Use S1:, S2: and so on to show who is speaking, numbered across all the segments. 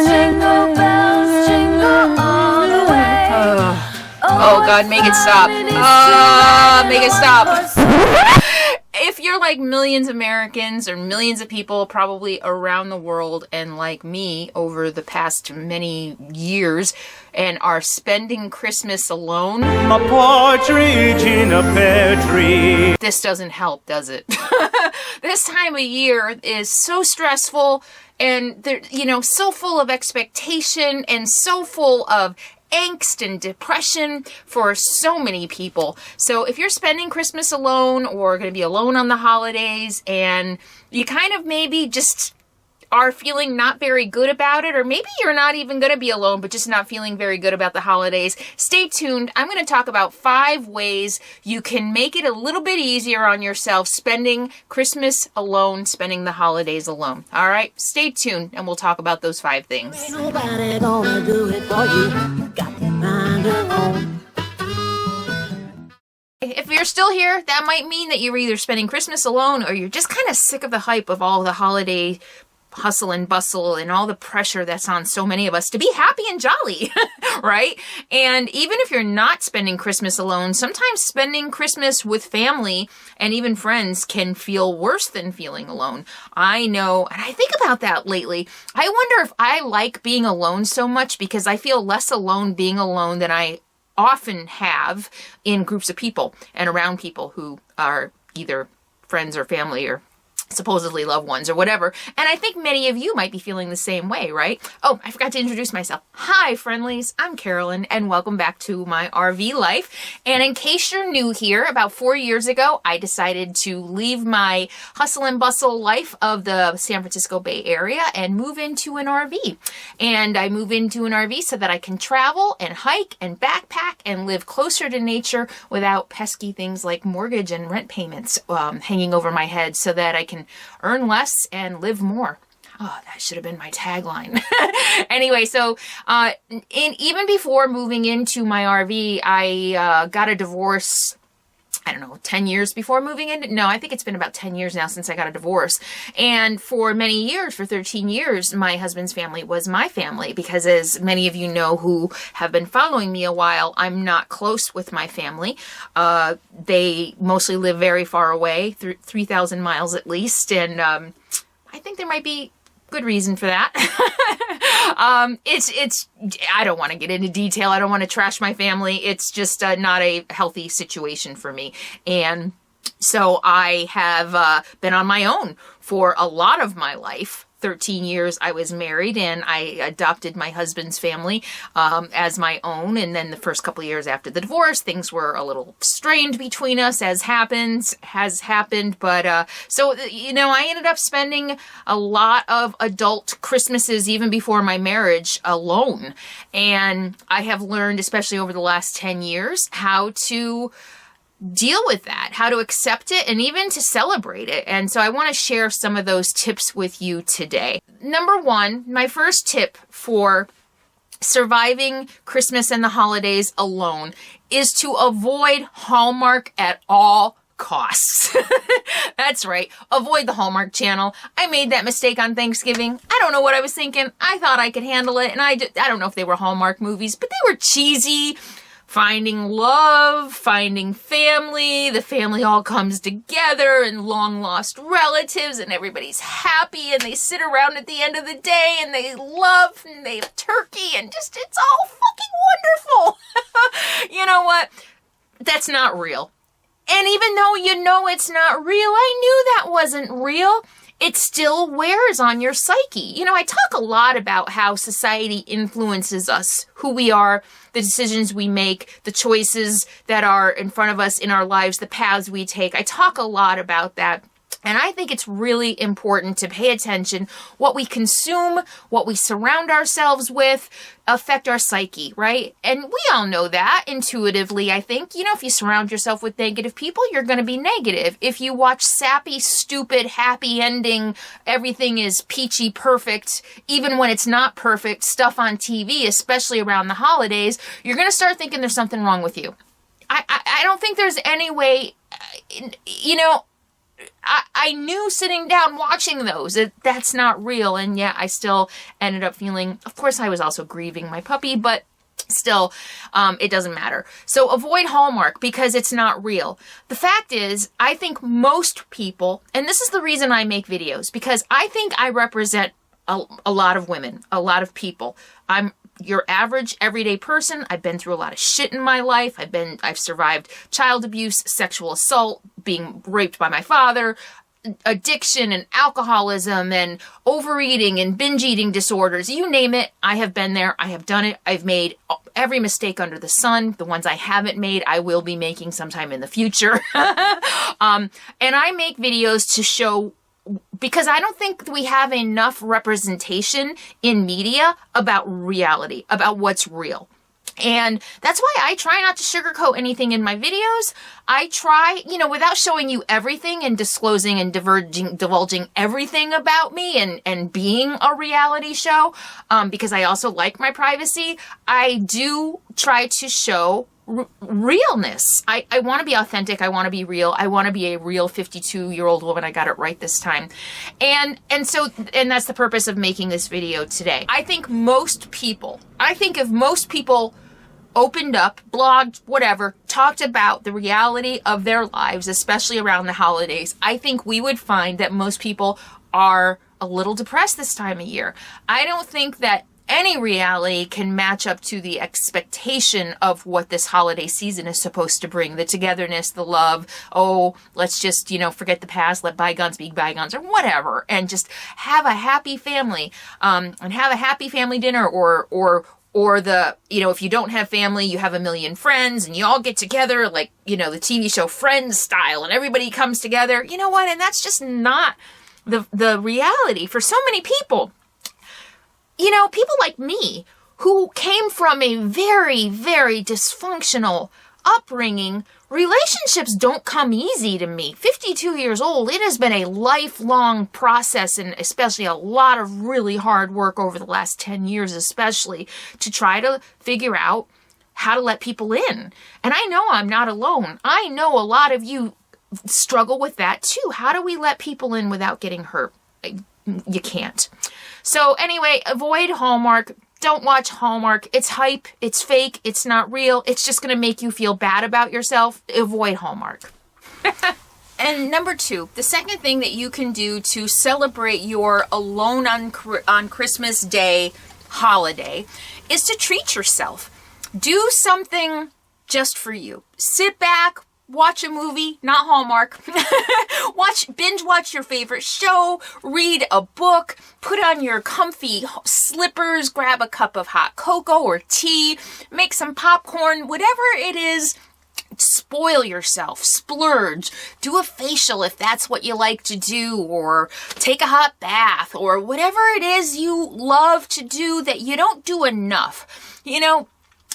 S1: jingle all the way.
S2: Oh God, make it stop. Make it stop. If you're like millions of Americans or millions of people probably around the world and like me over the past many years and are spending Christmas alone,
S3: a partridge in a pear tree.
S2: This doesn't help, does it? This time of year is so stressful and they're, so full of expectation and so full of angst and depression for so many people. So if you're spending Christmas alone or going to be alone on the holidays and you kind of maybe just are feeling not very good about it, or maybe you're not even going to be alone but just not feeling very good about the holidays, stay tuned. I'm going to talk about 5 ways you can make it a little bit easier on yourself spending Christmas alone, spending the holidays alone. All right, stay tuned and we'll talk about those 5 things.
S1: Ain't nobody gonna do it for you. Got to find your own.
S2: If you're still here, that might mean that you're either spending Christmas alone or you're just kind of sick of the hype of all the holiday hustle and bustle and all the pressure that's on so many of us to be happy and jolly, right? And even if you're not spending Christmas alone, sometimes spending Christmas with family and even friends can feel worse than feeling alone. I know, and I think about that lately. I wonder if I like being alone so much because I feel less alone being alone than I often have in groups of people and around people who are either friends or family or supposedly loved ones or whatever. And I think many of you might be feeling the same way, right? Oh, I forgot to introduce myself. Hi, friendlies. I'm Carolyn, and welcome back to my RV life. And in case you're new here, about 4 years ago, I decided to leave my hustle and bustle life of the San Francisco Bay Area and move into an RV. And I move into an RV so that I can travel and hike and backpack and live closer to nature without pesky things like mortgage and rent payments hanging over my head, so that I can earn less and live more. Oh, that should have been my tagline. Anyway, so even before moving into my RV, I got a divorce, I don't know, 10 years before moving in. No, I think it's been about 10 years now since I got a divorce. And for many years, for 13 years, my husband's family was my family because, as many of you know who have been following me a while, I'm not close with my family. They mostly live very far away, 3,000 miles at least. And I think there might be good reason for that. I don't want to get into detail. I don't want to trash my family. It's just not a healthy situation for me. And so I have been on my own for a lot of my life. 13 years I was married, and I adopted my husband's family as my own. And then the first couple of years after the divorce, things were a little strained between us, as has happened. But so, I ended up spending a lot of adult Christmases, even before my marriage, alone. And I have learned, especially over the last 10 years, how to deal with that, how to accept it, and even to celebrate it. And so I want to share some of those tips with you today. Number 1, my first tip for surviving Christmas and the holidays alone is to avoid Hallmark at all costs. That's right. Avoid the Hallmark Channel. I made that mistake on Thanksgiving. I don't know what I was thinking. I thought I could handle it, and I don't know if they were Hallmark movies, but they were cheesy. Finding love, finding family, the family all comes together, and long lost relatives, and everybody's happy, and they sit around at the end of the day, and they love, and they have turkey, and just, it's all fucking wonderful. You know what? That's not real. And even though you know it's not real, I knew that wasn't real. It still wears on your psyche. I talk a lot about how society influences us, who we are, the decisions we make, the choices that are in front of us in our lives, the paths we take. I talk a lot about that. And I think it's really important to pay attention. What we consume, what we surround ourselves with, affect our psyche, right? And we all know that intuitively, I think. If you surround yourself with negative people, you're going to be negative. If you watch sappy, stupid, happy ending, everything is peachy perfect, even when it's not perfect, stuff on TV, especially around the holidays, you're going to start thinking there's something wrong with you. I don't think there's any way, I knew sitting down watching those that that's not real. And yet I still ended up feeling, of course I was also grieving my puppy, but still, it doesn't matter. So avoid Hallmark because it's not real. The fact is, I think most people, and this is the reason I make videos, because I think I represent a lot of women, a lot of people. I'm your average everyday person. I've been through a lot of shit in my life. I've survived child abuse, sexual assault, being raped by my father, addiction and alcoholism and overeating and binge eating disorders. You name it, I have been there. I have done it. I've made every mistake under the sun. The ones I haven't made, I will be making sometime in the future. And I make videos to show, because I don't think we have enough representation in media about reality, about what's real. And that's why I try not to sugarcoat anything in my videos. I try, without showing you everything and disclosing and divulging everything about me and being a reality show, because I also like my privacy, I do try to show realness. I want to be authentic. I want to be real. I want to be a real 52-year-old woman. I got it right this time. And that's the purpose of making this video today. I think if most people opened up, blogged, whatever, talked about the reality of their lives, especially around the holidays, I think we would find that most people are a little depressed this time of year. I don't think that any reality can match up to the expectation of what this holiday season is supposed to bring. The togetherness, the love, let's just, forget the past, let bygones be bygones, or whatever, and just have a happy family, and have a happy family dinner, or the, if you don't have family, you have a million friends, and you all get together, like, the TV show Friends style, and everybody comes together. You know what? And that's just not the reality for so many people. People like me who came from a very, very dysfunctional upbringing, relationships don't come easy to me. 52 years old, it has been a lifelong process, and especially a lot of really hard work over the last 10 years, especially to try to figure out how to let people in. And I know I'm not alone. I know a lot of you struggle with that too. How do we let people in without getting hurt? You can't. So anyway, avoid Hallmark. Don't watch Hallmark. It's hype. It's fake. It's not real. It's just going to make you feel bad about yourself. Avoid Hallmark. And number 2, the second thing that you can do to celebrate your alone on Christmas Day holiday is to treat yourself. Do something just for you. Sit back, watch a movie, not Hallmark. Binge watch your favorite show, read a book, put on your comfy slippers, grab a cup of hot cocoa or tea, make some popcorn, whatever it is. Spoil yourself, splurge, do a facial if that's what you like to do, or take a hot bath, or whatever it is you love to do that you don't do enough.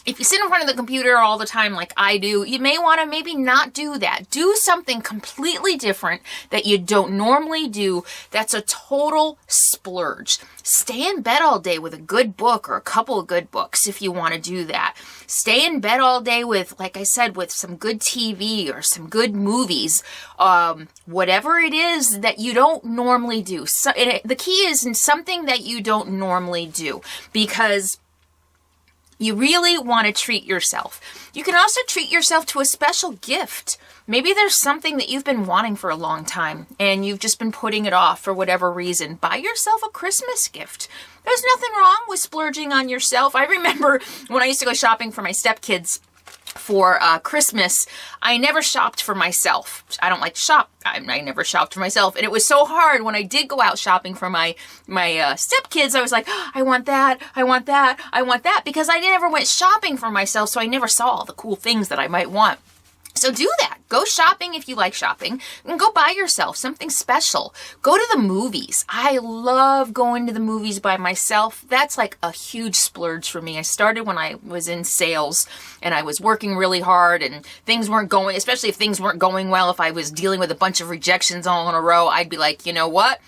S2: If you sit in front of the computer all the time like I do, you may want to maybe not do that. Do something completely different that you don't normally do. That's a total splurge. Stay in bed all day with a good book or a couple of good books if you want to do that. Stay in bed all day with, like I said, with some good TV or some good movies. Whatever it is that you don't normally do. So, the key is in something that you don't normally do, because you really want to treat yourself. You can also treat yourself to a special gift. Maybe there's something that you've been wanting for a long time and you've just been putting it off for whatever reason. Buy yourself a Christmas gift. There's nothing wrong with splurging on yourself. I remember when I used to go shopping for my stepkids for Christmas, I never shopped for myself. I don't like to shop. I never shopped for myself. And it was so hard when I did go out shopping for my stepkids. I was like, I want that, I want that, I want that, because I never went shopping for myself, so I never saw all the cool things that I might want. So do that. Go shopping if you like shopping, and go buy yourself something special. Go to the movies. I love going to the movies by myself. That's like a huge splurge for me. I started when I was in sales and I was working really hard and things weren't going, especially if things weren't going well, if I was dealing with a bunch of rejections all in a row, I'd be like, you know what?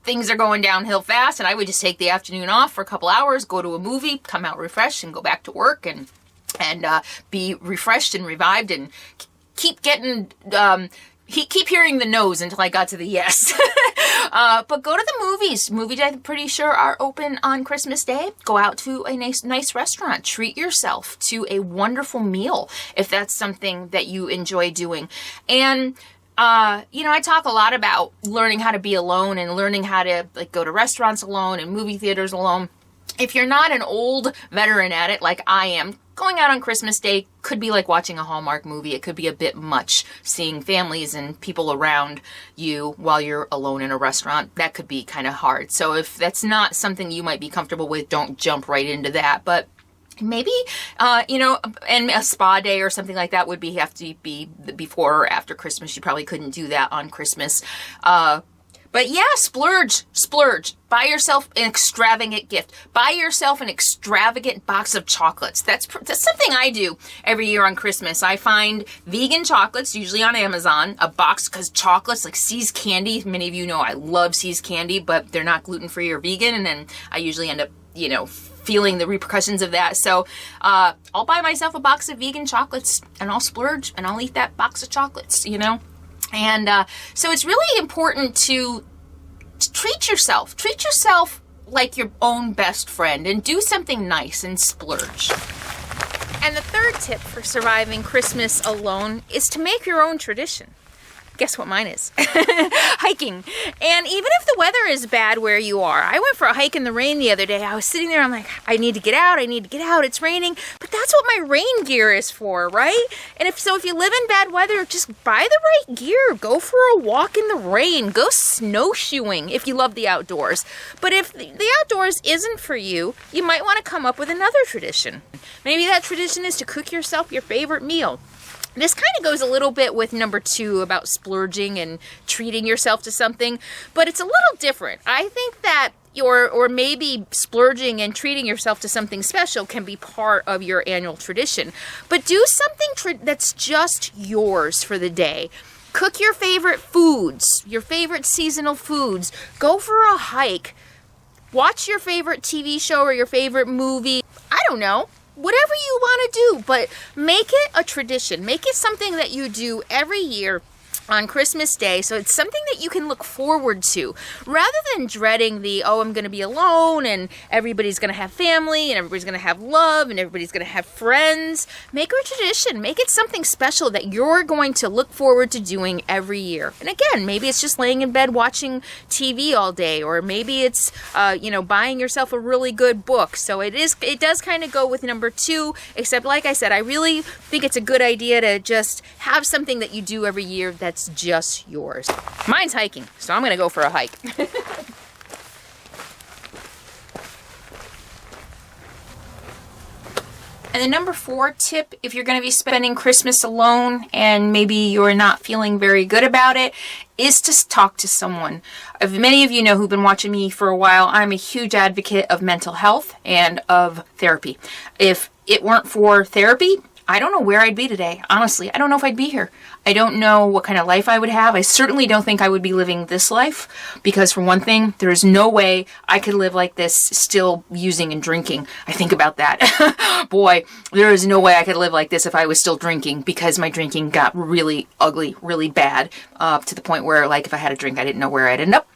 S2: Things are going downhill fast, and I would just take the afternoon off for a couple hours, go to a movie, come out refreshed, and go back to work and be refreshed and revived and keep getting keep hearing the no's until I got to the yes. But go to the movies. Movies, I'm pretty sure, are open on Christmas Day. Go out to a nice restaurant. Treat yourself to a wonderful meal if that's something that you enjoy doing. And I talk a lot about learning how to be alone and learning how to go to restaurants alone and movie theaters alone. If you're not an old veteran at it like I am, going out on Christmas Day could be like watching a Hallmark movie. It could be a bit much, seeing families and people around you while you're alone in a restaurant. That could be kind of hard. So if that's not something you might be comfortable with, don't jump right into that. But maybe, and a spa day or something like that would have to be before or after Christmas. You probably couldn't do that on Christmas. But yeah, splurge. Buy yourself an extravagant gift. Buy yourself an extravagant box of chocolates. That's something I do every year on Christmas. I find vegan chocolates, usually on Amazon, a box, because chocolates like See's Candy, many of you know I love See's Candy, but they're not gluten-free or vegan, and then I usually end up, feeling the repercussions of that. So I'll buy myself a box of vegan chocolates, and I'll splurge, and I'll eat that box of chocolates, And so it's really important to treat yourself. Treat yourself like your own best friend and do something nice and splurge. And the third tip for surviving Christmas alone is to make your own tradition. Guess what mine is? Hiking. And even if the weather is bad where you are, I went for a hike in the rain the other day. I was sitting there, I'm like, I need to get out, it's raining. But that's what my rain gear is for, right? And if you live in bad weather, just buy the right gear. Go for a walk in the rain. Go snowshoeing if you love the outdoors. But if the outdoors isn't for you, you might want to come up with another tradition. Maybe that tradition is to cook yourself your favorite meal. This kind of goes a little bit with number 2 about splurging and treating yourself to something, but it's a little different. I think that or maybe splurging and treating yourself to something special can be part of your annual tradition. But do something that's just yours for the day. Cook your favorite foods, your favorite seasonal foods. Go for a hike. Watch your favorite TV show or your favorite movie. I don't know. Whatever you want to do, but make it a tradition. Make it something that you do every year on Christmas Day, so it's something that you can look forward to, rather than dreading I'm going to be alone and everybody's going to have family and everybody's going to have love and everybody's going to have friends. Make it a tradition. Make it something special that you're going to look forward to doing every year. And again, maybe it's just laying in bed watching TV all day, or maybe it's buying yourself a really good book. So it does kind of go with number 2, except like I said, I really think it's a good idea to just have something that you do every year that's just yours. Mine's hiking, so I'm gonna go for a hike. And the number 4 tip, if you're going to be spending Christmas alone and maybe you're not feeling very good about it, is to talk to someone. Many of you know who've been watching me for a while, I'm a huge advocate of mental health and of therapy. If it weren't for therapy, I don't know where I'd be today. Honestly, I don't know if I'd be here. I don't know what kind of life I would have. I certainly don't think I would be living this life, because for one thing, there is no way I could live like this still using and drinking. I think about that. Boy, there is no way I could live like this if I was still drinking, because my drinking got really ugly, really bad, to the point where, if I had a drink, I didn't know where I'd end up.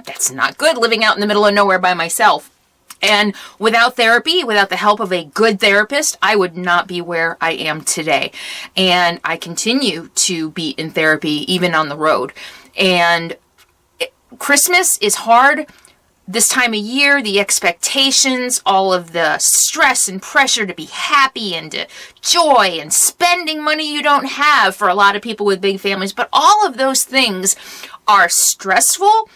S2: That's not good, living out in the middle of nowhere by myself. And without therapy, without the help of a good therapist, I would not be where I am today. And I continue to be in therapy even on the road. And Christmas is hard this time of year, the expectations, all of the stress and pressure to be happy and to joy and spending money you don't have for a lot of people with big families. But all of those things are stressful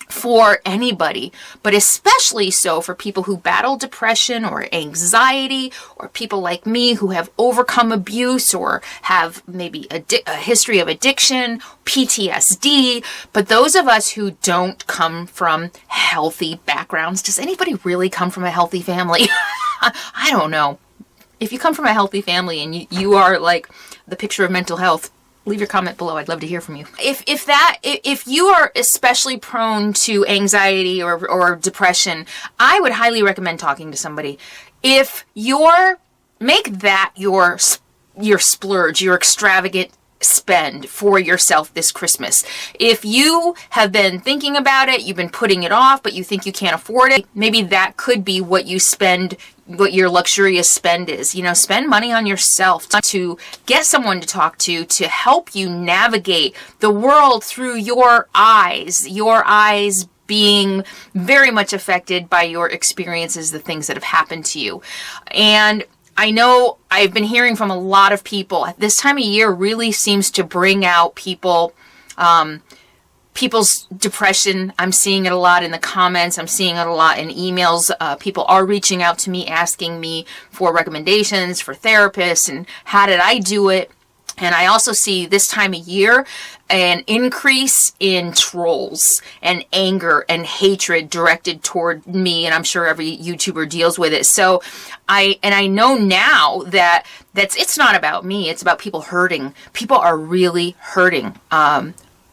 S2: for anybody, but especially so for people who battle depression or anxiety, or people like me who have overcome abuse or have maybe a history of addiction, PTSD. But those of us who don't come from healthy backgrounds, does anybody really come from a healthy family? I don't know. If you come from a healthy family and you are like the picture of mental health, leave your comment below. I'd love to hear from you. If you are especially prone to anxiety or depression, I would highly recommend talking to somebody. Make that your splurge, your extravagant spend for yourself this Christmas. If you have been thinking about it, you've been putting it off, but you think you can't afford it, maybe that could be what you spend, what your luxurious spend is. You know, spend money on yourself to get someone to talk to help you navigate the world through your eyes being very much affected by your experiences, the things that have happened to you. And I know I've been hearing from a lot of people, this time of year really seems to bring out people's depression. I'm seeing it a lot in the comments. I'm seeing it a lot in emails. People are reaching out to me, asking me for recommendations for therapists and how did I do it. And I also see this time of year an increase in trolls and anger and hatred directed toward me, and I'm sure every YouTuber deals with it. So I know now that it's not about me, it's about people hurting. People are really hurting.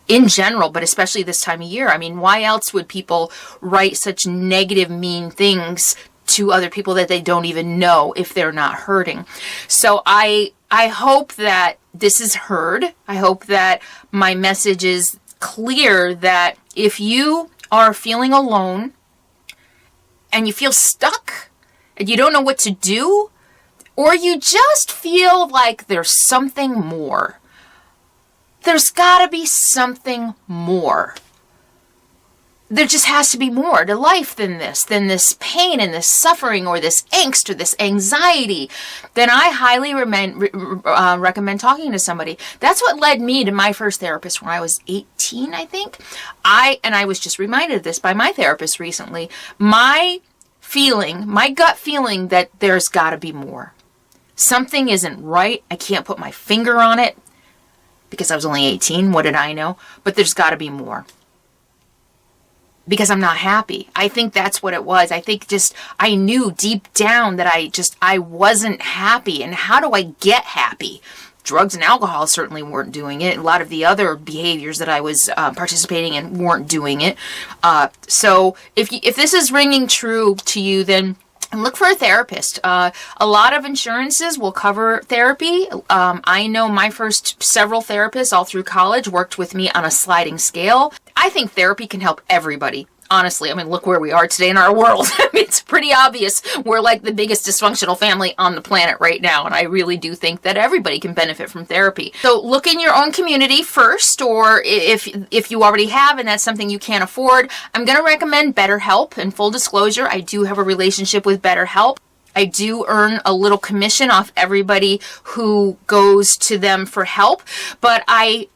S2: In general, but especially this time of year. I mean, why else would people write such negative, mean things to other people that they don't even know if they're not hurting? So I hope that this is heard. I hope that my message is clear that if you are feeling alone and you feel stuck and you don't know what to do, or you just feel like there's something more, there's got to be something more. There just has to be more to life than this pain and this suffering or this angst or this anxiety. Then I highly recommend talking to somebody. That's what led me to my first therapist when I was 18, I think. I was just reminded of this by my therapist recently. My gut feeling that there's got to be more. Something isn't right. I can't put my finger on it because I was only 18. What did I know? But there's got to be more. Because I'm not happy. I think that's what it was. I think I knew deep down that I wasn't happy. And how do I get happy? Drugs and alcohol certainly weren't doing it. A lot of the other behaviors that I was participating in weren't doing it. So if this is ringing true to you, then look for a therapist. A lot of insurances will cover therapy. I know my first several therapists all through college worked with me on a sliding scale. I think therapy can help everybody. Honestly, I mean, look where we are today in our world. I mean, it's pretty obvious we're like the biggest dysfunctional family on the planet right now. And I really do think that everybody can benefit from therapy. So look in your own community first, or if you already have and that's something you can't afford, I'm going to recommend BetterHelp. And full disclosure, I do have a relationship with BetterHelp. I do earn a little commission off everybody who goes to them for help, but I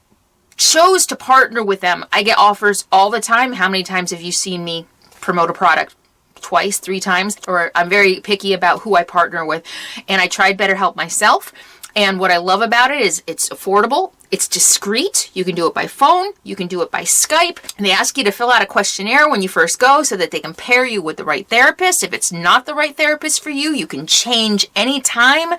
S2: chose to partner with them. I get offers all the time. How many times have you seen me promote a product? Twice, 3 times? Or I'm very picky about who I partner with. And I tried BetterHelp myself. And what I love about it is it's affordable. It's discreet. You can do it by phone. You can do it by Skype. And they ask you to fill out a questionnaire when you first go so that they can pair you with the right therapist. If it's not the right therapist for you, you can change anytime.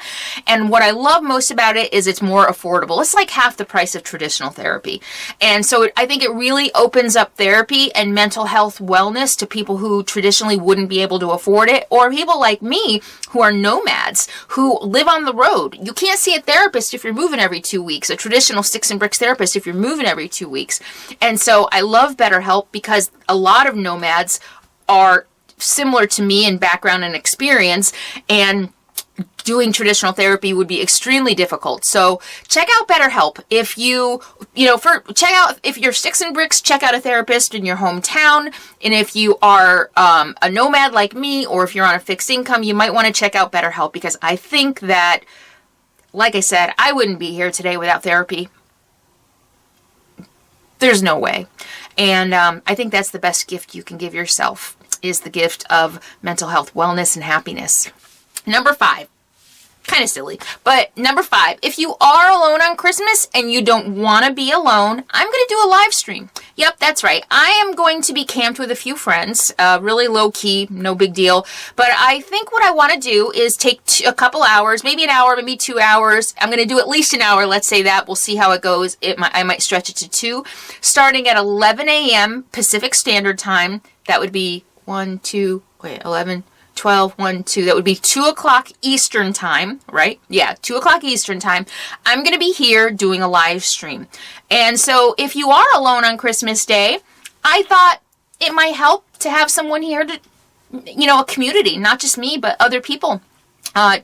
S2: And what I love most about it is it's more affordable. It's like half the price of traditional therapy. And so I think it really opens up therapy and mental health wellness to people who traditionally wouldn't be able to afford it, or people like me who are nomads, who live on the road. You can't see a therapist if you're moving every 2 weeks, a traditional sticks and bricks therapist if you're moving every 2 weeks. And so I love BetterHelp because a lot of nomads are similar to me in background and experience, and doing traditional therapy would be extremely difficult. So check out BetterHelp. If if you're sticks and bricks, check out a therapist in your hometown. And if you are a nomad like me, or if you're on a fixed income, you might want to check out BetterHelp, because I think that, like I said, I wouldn't be here today without therapy. There's no way. And I think that's the best gift you can give yourself, is the gift of mental health, wellness, and happiness. Number 5. Kind of silly, but number 5, if you are alone on Christmas and you don't want to be alone, I'm going to do a live stream. Yep, that's right. I am going to be camped with a few friends, really low key, no big deal. But I think what I want to do is take a couple hours, maybe an hour, maybe 2 hours. I'm going to do at least an hour. Let's say that. We'll see how it goes. I might stretch it to 2, starting at 11 a.m. Pacific Standard Time. That would be 11, 12, 1, 2. That would be 2 o'clock Eastern time, right? Yeah, 2 o'clock Eastern time. I'm going to be here doing a live stream. And so if you are alone on Christmas Day, I thought it might help to have someone here to, you know, a community, not just me, but other people.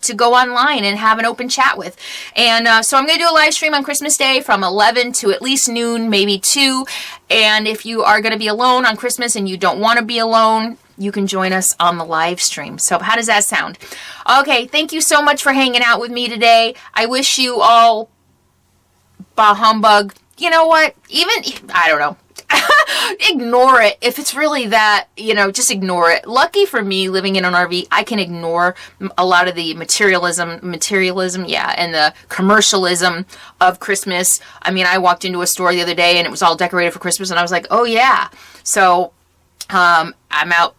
S2: To go online and have an open chat with. And so I'm going to do a live stream on Christmas Day from 11 to at least noon, maybe 2. And if you are going to be alone on Christmas and you don't want to be alone, you can join us on the live stream. So how does that sound? Okay, thank you so much for hanging out with me today. I wish you all bah humbug. You know what? Even, I don't know. Ignore it. If it's really that, you know, just ignore it. Lucky for me, living in an RV, I can ignore a lot of the materialism, yeah, and the commercialism of Christmas. I mean, I walked into a store the other day and it was all decorated for Christmas and I was like, oh yeah. So, I'm out,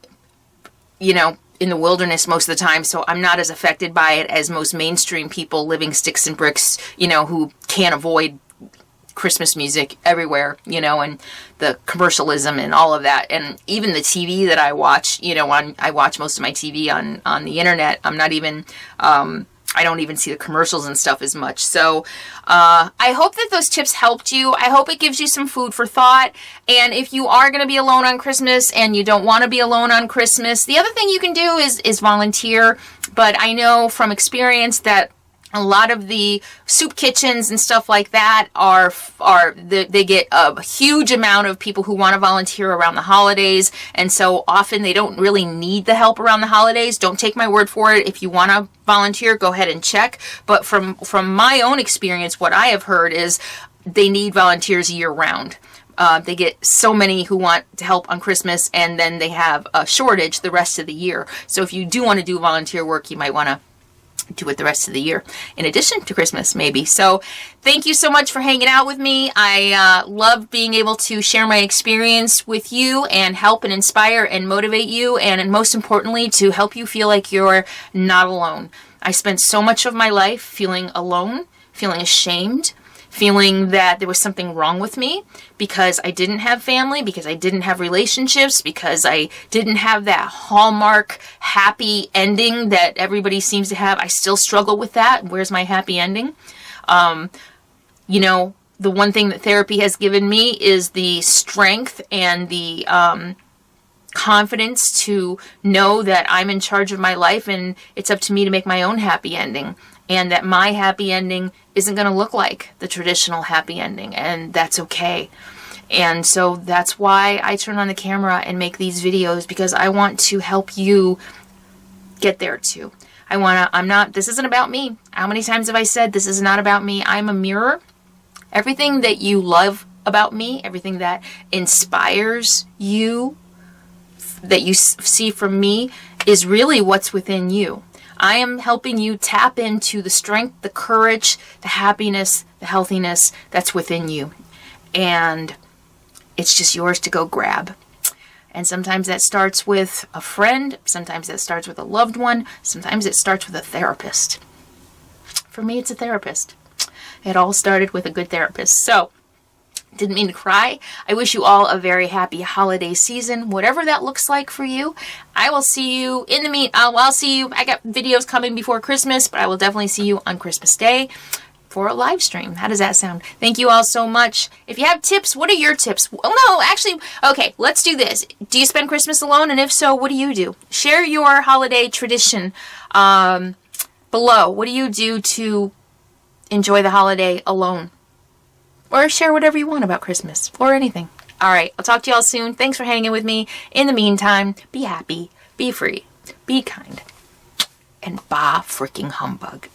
S2: you know, in the wilderness most of the time, so I'm not as affected by it as most mainstream people living sticks and bricks, you know, who can't avoid Christmas music everywhere, you know, and the commercialism and all of that. And even the TV that I watch, you know, I watch most of my TV on the internet. I'm not even, I don't even see the commercials and stuff as much. So, I hope that those tips helped you. I hope it gives you some food for thought. And if you are going to be alone on Christmas and you don't want to be alone on Christmas, the other thing you can do is volunteer. But I know from experience that a lot of the soup kitchens and stuff like that they get a huge amount of people who want to volunteer around the holidays, and so often they don't really need the help around the holidays. Don't take my word for it. If you want to volunteer, go ahead and check. But from my own experience, what I have heard is they need volunteers year round. They get so many who want to help on Christmas, and then they have a shortage the rest of the year. So if you do want to do volunteer work, you might want to do it the rest of the year, in addition to Christmas, maybe. So thank you so much for hanging out with me. I love being able to share my experience with you and help and inspire and motivate you, and most importantly, to help you feel like you're not alone. I spent so much of my life feeling alone, feeling ashamed, feeling that there was something wrong with me because I didn't have family, because I didn't have relationships, because I didn't have that hallmark happy ending that everybody seems to have. I still struggle with that. Where's my happy ending? You know, the one thing that therapy has given me is the strength and the confidence to know that I'm in charge of my life and it's up to me to make my own happy ending. And that my happy ending isn't going to look like the traditional happy ending, and that's okay. And so that's why I turn on the camera and make these videos, because I want to help you get there too. This isn't about me. How many times have I said this is not about me? I'm a mirror. Everything that you love about me, everything that inspires you, that you see from me, is really what's within you. I am helping you tap into the strength, the courage, the happiness, the healthiness that's within you. And it's just yours to go grab. And sometimes that starts with a friend. Sometimes that starts with a loved one. Sometimes it starts with a therapist. For me, it's a therapist. It all started with a good therapist. So, didn't mean to cry. I wish you all a very happy holiday season, whatever that looks like for you. I will see you in the I'll see you. I got videos coming before Christmas, but I will definitely see you on Christmas Day for a live stream. How does that sound? Thank you all so much. If you have tips, what are your tips? Oh no, actually, okay, let's do this. Do you spend Christmas alone? And if so, what do? Share your holiday tradition below. What do you do to enjoy the holiday alone? Or share whatever you want about Christmas or anything. All right, I'll talk to you all soon. Thanks for hanging with me. In the meantime, be happy, be free, be kind, and bah freaking humbug.